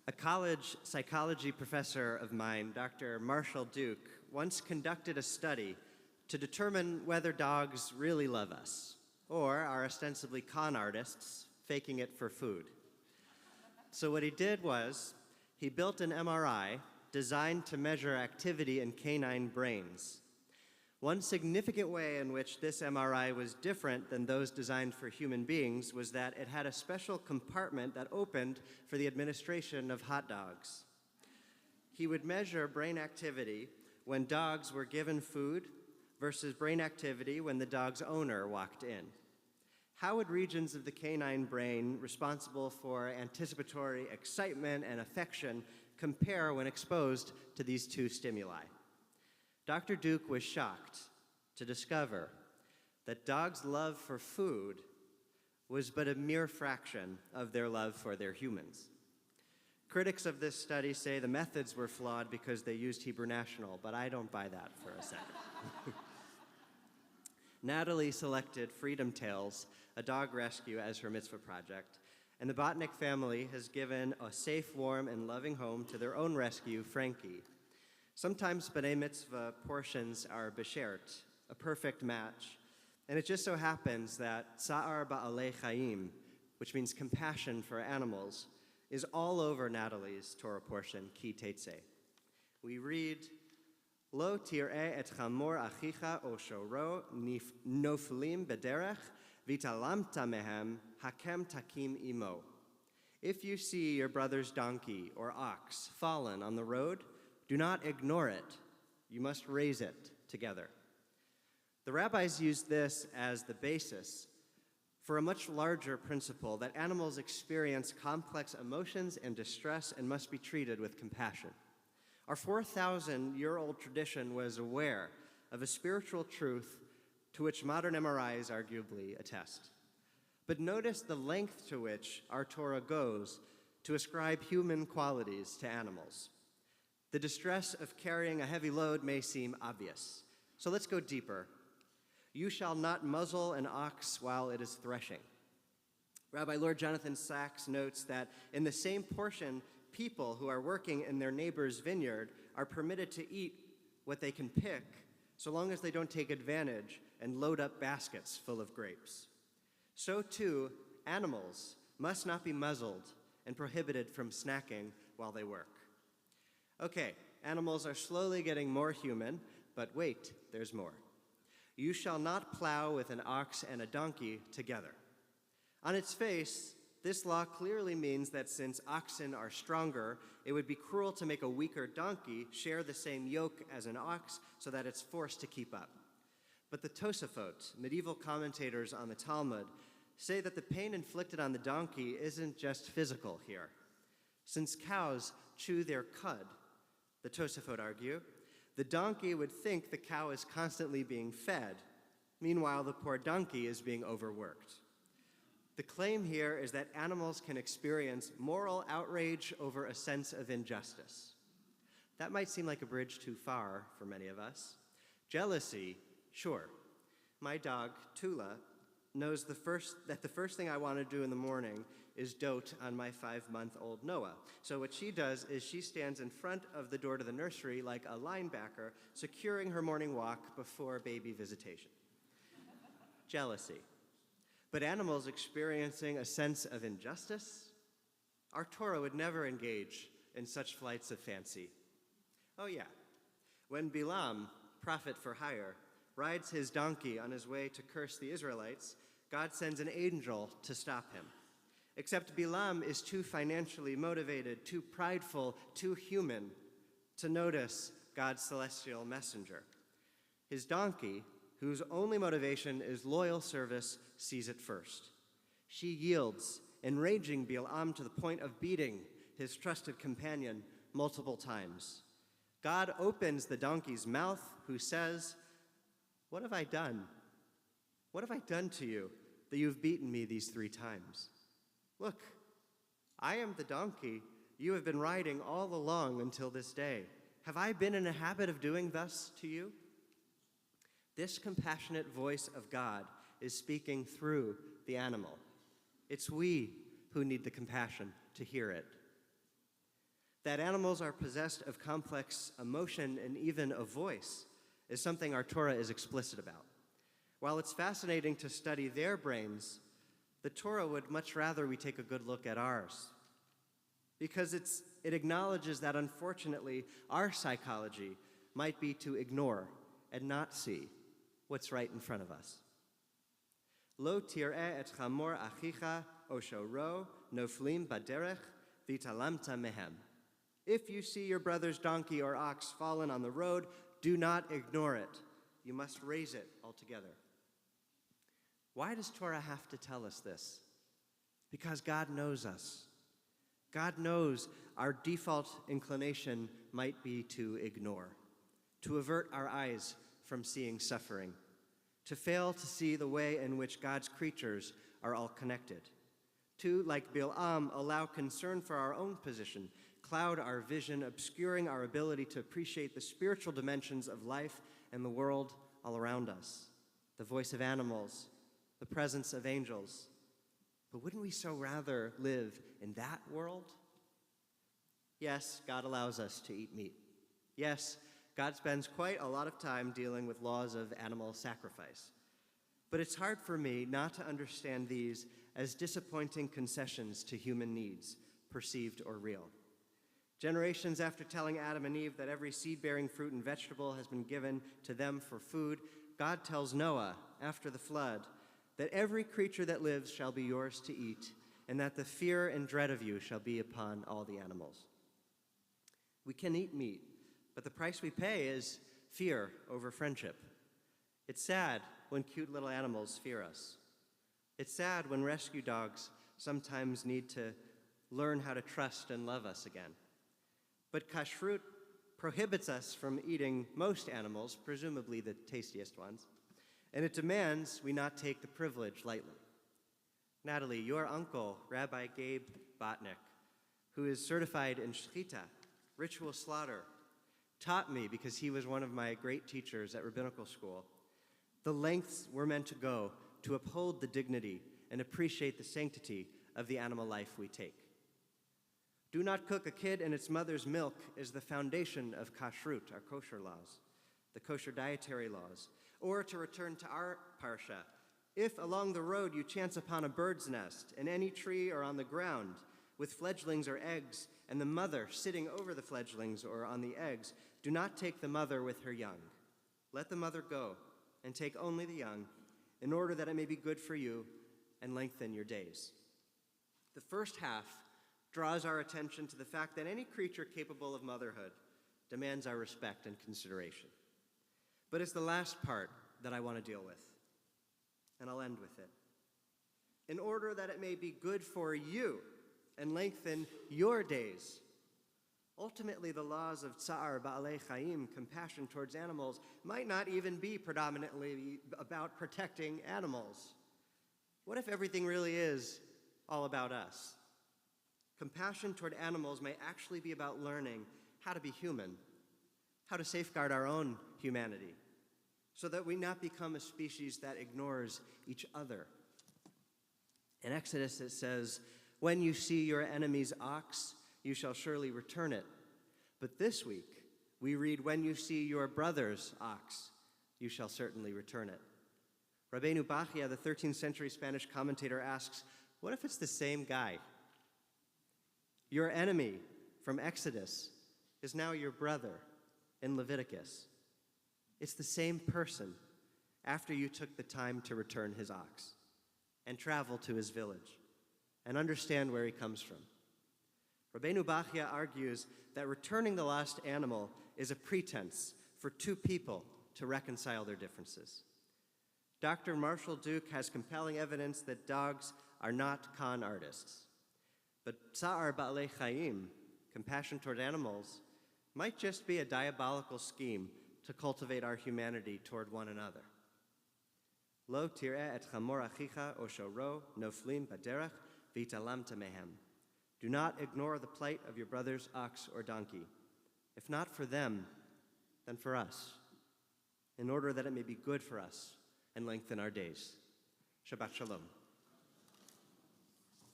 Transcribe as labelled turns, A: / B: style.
A: A college psychology professor of mine, Dr. Marshall Duke, once conducted a study to determine whether dogs really love us or are ostensibly con artists faking it for food. So what he did was he built an MRI designed to measure activity in canine brains. One significant way in which this MRI was different than those designed for human beings was that it had a special compartment that opened for the administration of hot dogs. He would measure brain activity when dogs were given food versus brain activity when the dog's owner walked in. How would regions of the canine brain responsible for anticipatory excitement and affection compare when exposed to these two stimuli? Dr. Duke was shocked to discover that dogs' love for food was but a mere fraction of their love for their humans. Critics of this study say the methods were flawed because they used Hebrew National, but I don't buy that for a second. Natalie selected Freedom Tales, a dog rescue, as her mitzvah project, and the Botnick family has given a safe, warm, and loving home to their own rescue, Frankie. Sometimes B'nai Mitzvah portions are beshert, a perfect match, and it just so happens that Sa'ar Ba'alei Chaim, which means compassion for animals, is all over Natalie's Torah portion, Ki Tetzeh. We read, Lo tir'eh et chamor achicha o shoro noflim bederech vitalamta mehem hakem takim imo. If you see your brother's donkey or ox fallen on the road, do not ignore it. You must raise it together. The rabbis used this as the basis for a much larger principle that animals experience complex emotions and distress and must be treated with compassion. Our 4,000-year-old tradition was aware of a spiritual truth to which modern MRIs arguably attest. But notice the length to which our Torah goes to ascribe human qualities to animals. The distress of carrying a heavy load may seem obvious. So let's go deeper. You shall not muzzle an ox while it is threshing. Rabbi Lord Jonathan Sachs notes that in the same portion, people who are working in their neighbor's vineyard are permitted to eat what they can pick so long as they don't take advantage and load up baskets full of grapes. So too, animals must not be muzzled and prohibited from snacking while they work. Okay, animals are slowly getting more human, but wait, there's more. You shall not plow with an ox and a donkey together. On its face, this law clearly means that since oxen are stronger, it would be cruel to make a weaker donkey share the same yoke as an ox so that it's forced to keep up. But the Tosafot, medieval commentators on the Talmud, say that the pain inflicted on the donkey isn't just physical here. Since cows chew their cud, the Tosafot argue, the donkey would think the cow is constantly being fed. Meanwhile, the poor donkey is being overworked. The claim here is that animals can experience moral outrage over a sense of injustice. That might seem like a bridge too far for many of us. Jealousy, sure. My dog, Tula, knows the first thing I want to do in the morning is dote on my 5-month-old Noah. So what she does is she stands in front of the door to the nursery like a linebacker, securing her morning walk before baby visitation. Jealousy. But animals experiencing a sense of injustice? Our Torah would never engage in such flights of fancy. Oh yeah, when Bilam, prophet for hire, rides his donkey on his way to curse the Israelites, God sends an angel to stop him. Except Bilam is too financially motivated, too prideful, too human to notice God's celestial messenger. His donkey, whose only motivation is loyal service, sees it first. She yields, enraging Bilam to the point of beating his trusted companion multiple times. God opens the donkey's mouth, who says, "What have I done? What have I done to you that you've beaten me these 3 times? Look, I am the donkey you have been riding all along until this day. Have I been in a habit of doing thus to you?" This compassionate voice of God is speaking through the animal. It's we who need the compassion to hear it. That animals are possessed of complex emotion and even a voice is something our Torah is explicit about. While it's fascinating to study their brains, the Torah would much rather we take a good look at ours, because it acknowledges that, unfortunately, our psychology might be to ignore and not see what's right in front of us. Lo tir'eh et chamor achicha o shoro noflim baderech v'talamta mehem. If you see your brother's donkey or ox fallen on the road, do not ignore it. You must raise it altogether. Why does Torah have to tell us this? Because God knows us. God knows our default inclination might be to ignore, to avert our eyes from seeing suffering, to fail to see the way in which God's creatures are all connected, to, like Bil'am, allow concern for our own position, cloud our vision, obscuring our ability to appreciate the spiritual dimensions of life and the world all around us, the voice of animals, the presence of angels. But wouldn't we so rather live in that world? Yes, God allows us to eat meat. Yes, God spends quite a lot of time dealing with laws of animal sacrifice. But it's hard for me not to understand these as disappointing concessions to human needs, perceived or real. Generations after telling Adam and Eve that every seed-bearing fruit and vegetable has been given to them for food, God tells Noah, after the flood, that every creature that lives shall be yours to eat, and that the fear and dread of you shall be upon all the animals. We can eat meat, but the price we pay is fear over friendship. It's sad when cute little animals fear us. It's sad when rescue dogs sometimes need to learn how to trust and love us again. But kashrut prohibits us from eating most animals, presumably the tastiest ones, and it demands we not take the privilege lightly. Natalie, your uncle, Rabbi Gabe Botnick, who is certified in shechita, ritual slaughter, taught me, because he was one of my great teachers at rabbinical school, the lengths we're meant to go to uphold the dignity and appreciate the sanctity of the animal life we take. Do not cook a kid in its mother's milk is the foundation of kashrut, our kosher laws, the kosher dietary laws. Or to return to our parsha, if along the road you chance upon a bird's nest in any tree or on the ground with fledglings or eggs, and the mother sitting over the fledglings or on the eggs, do not take the mother with her young. Let the mother go and take only the young, in order that it may be good for you and lengthen your days. The first half draws our attention to the fact that any creature capable of motherhood demands our respect and consideration. But it's the last part that I want to deal with, and I'll end with it. In order that it may be good for you and lengthen your days. Ultimately, the laws of tsa'ar ba'alei chayim, compassion towards animals, might not even be predominantly about protecting animals. What if everything really is all about us? Compassion toward animals may actually be about learning how to be human, how to safeguard our own humanity, so that we not become a species that ignores each other. In Exodus it says, "When you see your enemy's ox, you shall surely return it." But this week, we read, "When you see your brother's ox, you shall certainly return it." Rabbi Bachia, the 13th century Spanish commentator, asks, what if it's the same guy? Your enemy from Exodus is now your brother in Leviticus. It's the same person after you took the time to return his ox and travel to his village and understand where he comes from. Rabbeinu Bachia argues that returning the lost animal is a pretense for two people to reconcile their differences. Dr. Marshall Duke has compelling evidence that dogs are not con artists. But tsa'ar ba'alei chayim, compassion toward animals, might just be a diabolical scheme to cultivate our humanity toward one another. Lo tir'eh et chamor achicha o shoro noflim baderech v'talamta mehem. Do not ignore the plight of your brother's ox or donkey, if not for them, then for us, in order that it may be good for us and lengthen our days. Shabbat Shalom.